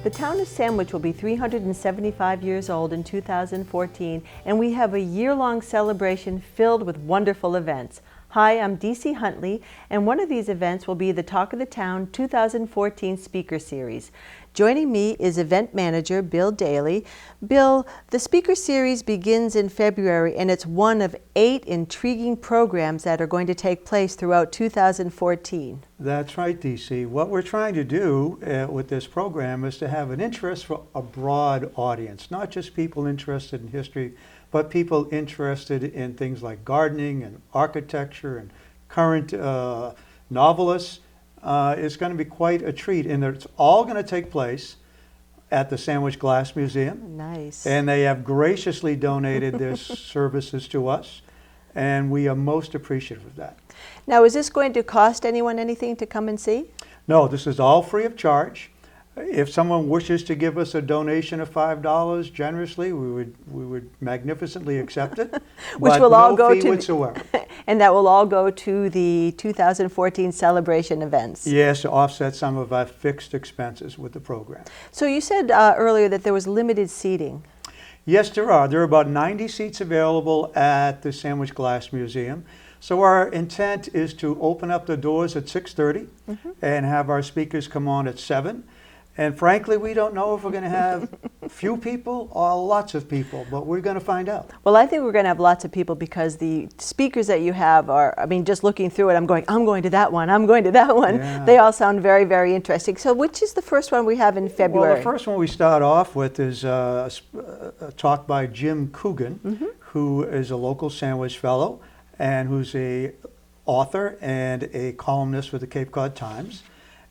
The town of Sandwich will be 375 years old in 2014, and we have a year-long celebration filled with wonderful events. Hi, I'm DC Huntley, and one of these events will be the Talk of the Town 2014 Speaker Series. Joining me is event manager Bill Daley. Bill, the Speaker Series begins in February, and it's one of 8 intriguing programs that are going to take place throughout 2014. That's right, DC. What we're trying to do with this program is to have an interest for a broad audience, not just people interested in history, but people interested in things like gardening and architecture and current novelists. It's going to be quite a treat, and it's all going to take place at the Sandwich Glass Museum. Nice. And they have graciously donated their services to us, and we are most appreciative of that. Now, is this going to cost anyone anything to come and see? No, this is all free of charge. If someone wishes to give us a donation of $5 generously, we would magnificently accept it. Which will all go no fee to whatsoever. And that will all go to the 2014 celebration events. Yes, to offset some of our fixed expenses with the program. So you said earlier that there was limited seating. Yes, there are. There are about 90 seats available at the Sandwich Glass Museum. So our intent is to open up the doors at 6:30 and have our speakers come on at 7. And frankly, we don't know if we're going to have few people or lots of people, but we're going to find out. Well, I think we're going to have lots of people because the speakers that you have are, I mean, just looking through it, I'm going to that one, I'm going to that one. Yeah. They all sound very, very interesting. So which is the first one we have in February? Well, the first one we start off with is a talk by Jim Coogan, who is a local Sandwich fellow and who's a author and a columnist for the Cape Cod Times.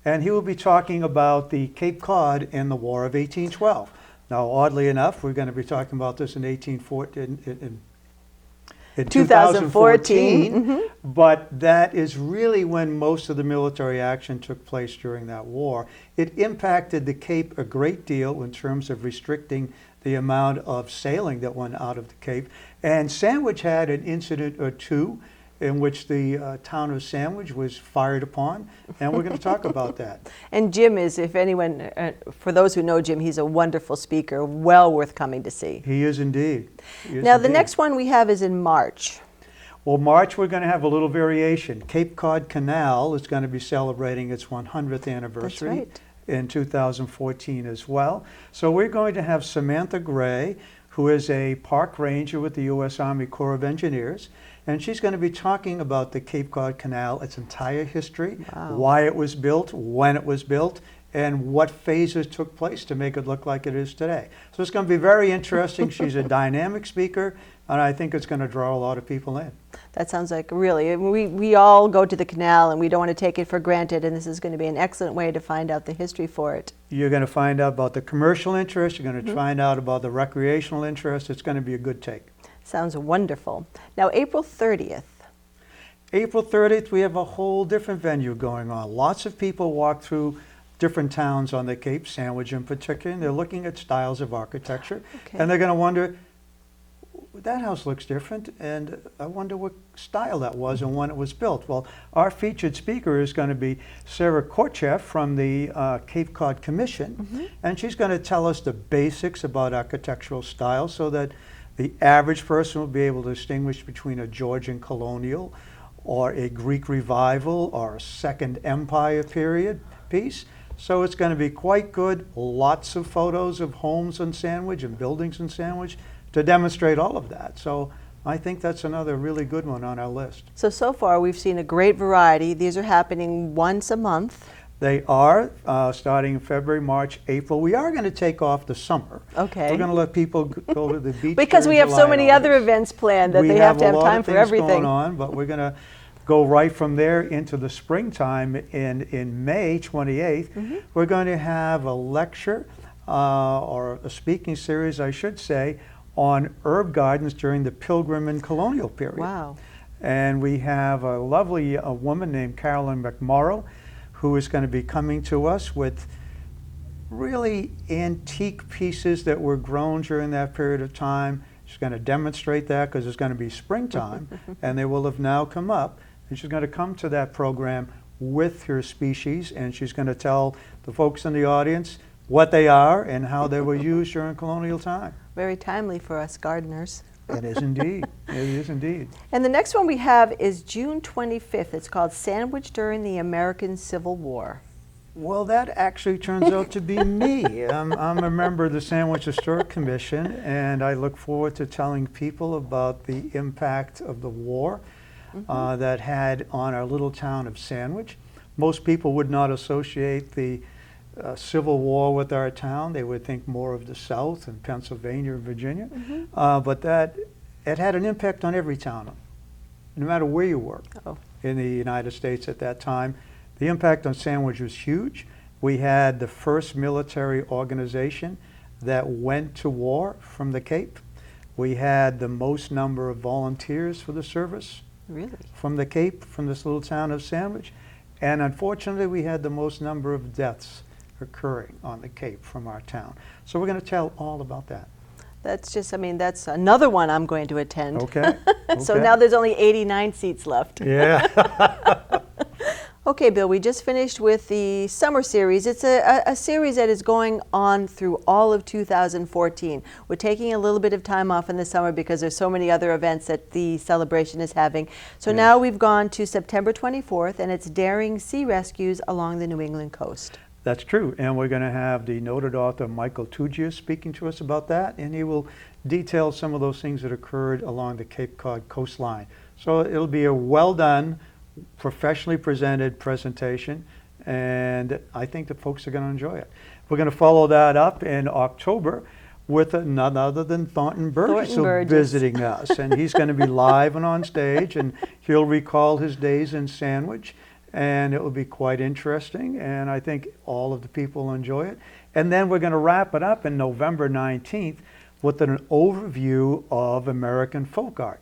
And he will be talking about the Cape Cod in the War of 1812. Now, oddly enough, we're going to be talking about this in 2014, but that is really when most of the military action took place during that war. It impacted the Cape a great deal in terms of restricting the amount of sailing that went out of the Cape. And Sandwich had an incident or two in which the town of Sandwich was fired upon, and we're going to talk about that. And Jim is, if anyone, for those who know Jim, he's a wonderful speaker, well worth coming to see. He is indeed. Now, the next one we have is in March. Well, March, we're going to have a little variation. Cape Cod Canal is going to be celebrating its 100th anniversary. That's right. In 2014 as well. So we're going to have Samantha Gray, who is a park ranger with the U.S. Army Corps of Engineers, and she's going to be talking about the Cape Cod Canal, its entire history, why it was built, when it was built, and what phases took place to make it look like it is today. So it's going to be very interesting. She's a dynamic speaker, and I think it's going to draw a lot of people in. That sounds like really, we all go to the canal and we don't want to take it for granted, and this is going to be an excellent way to find out the history for it. You're going to find out about the commercial interest, you're going to find out about the recreational interest. It's going to be a good take. Sounds wonderful. Now, April 30th. April 30th, we have a whole different venue going on. Lots of people walk through different towns on the Cape, Sandwich in particular, and they're looking at styles of architecture, and they're going to wonder, that house looks different, and I wonder what style that was and when it was built. Well, our featured speaker is going to be Sarah Korcheff from the Cape Cod Commission, and she's going to tell us the basics about architectural style so that the average person will be able to distinguish between a Georgian Colonial or a Greek Revival or a Second Empire period piece. So it's going to be quite good. Lots of photos of homes in Sandwich and buildings in Sandwich to demonstrate all of that. So I think that's another really good one on our list. So far we've seen a great variety. These are happening once a month. They are, starting in February, March, April. We are going to take off the summer. Okay. We're going to let people go to the beach. Because we have so many other events planned that they have to have time for everything. We have a lot of things going on, but we're going to go right from there into the springtime. In May 28th, we're going to have a lecture, or a speaking series, I should say, on herb gardens during the Pilgrim and Colonial period. Wow. And we have a lovely woman named Carolyn McMorrow, who is going to be coming to us with really antique pieces that were grown during that period of time. She's going to demonstrate that because it's going to be springtime, and they will have now come up. And she's going to come to that program with her species, and she's going to tell the folks in the audience what they are and how they were used during colonial time. Very timely for us gardeners. It is indeed. It is indeed. And the next one we have is June 25th. It's called Sandwich During the American Civil War. Well, that actually turns out to be me. I'm a member of the Sandwich Historic Commission, and I look forward to telling people about the impact of the war that had on our little town of Sandwich. Most people would not associate the Civil War with our town. They would think more of the South and Pennsylvania and Virginia. But it had an impact on every town, no matter where you were in the United States at that time. The impact on Sandwich was huge. We had the first military organization that went to war from the Cape. We had the most number of volunteers for the service from the Cape, from this little town of Sandwich. And unfortunately, we had the most number of deaths occurring on the Cape from our town. So we're going to tell all about that. That's just, I mean, that's another one I'm going to attend. Okay. So now there's only 89 seats left. Yeah. Okay, Bill, we just finished with the summer series. It's a series that is going on through all of 2014. We're taking a little bit of time off in the summer because there's so many other events that the celebration is having. So now we've gone to September 24th, and it's Daring Sea Rescues along the New England coast. That's true, and we're going to have the noted author Michael Tougias speaking to us about that, and he will detail some of those things that occurred along the Cape Cod coastline. So it'll be a well done, professionally presented presentation, and I think the folks are going to enjoy it. We're going to follow that up in October with none other than Thornton Burgess visiting us, and he's going to be live and on stage, and he'll recall his days in Sandwich, and it will be quite interesting, and I think all of the people will enjoy it. And then we're going to wrap it up in November 19th with an overview of American folk art.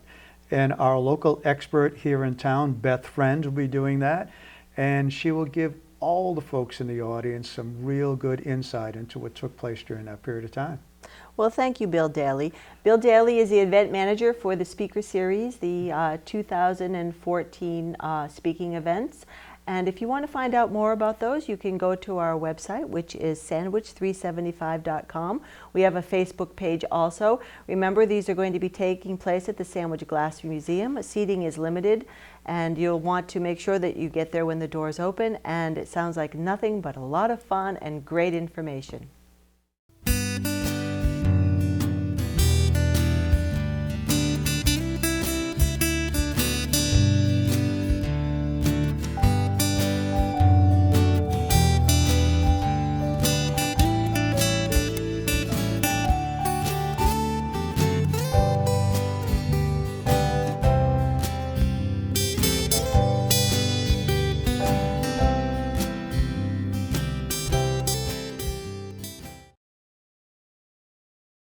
And our local expert here in town, Beth will be doing that. And she will give all the folks in the audience some real good insight into what took place during that period of time. Well, thank you, Bill Daley. Bill Daley is the event manager for the speaker series, the 2014 speaking events. And if you want to find out more about those, you can go to our website, which is sandwich375.com. We have a Facebook page also. Remember, these are going to be taking place at the Sandwich Glass Museum. Seating is limited, and you'll want to make sure that you get there when the doors open. And it sounds like nothing but a lot of fun and great information.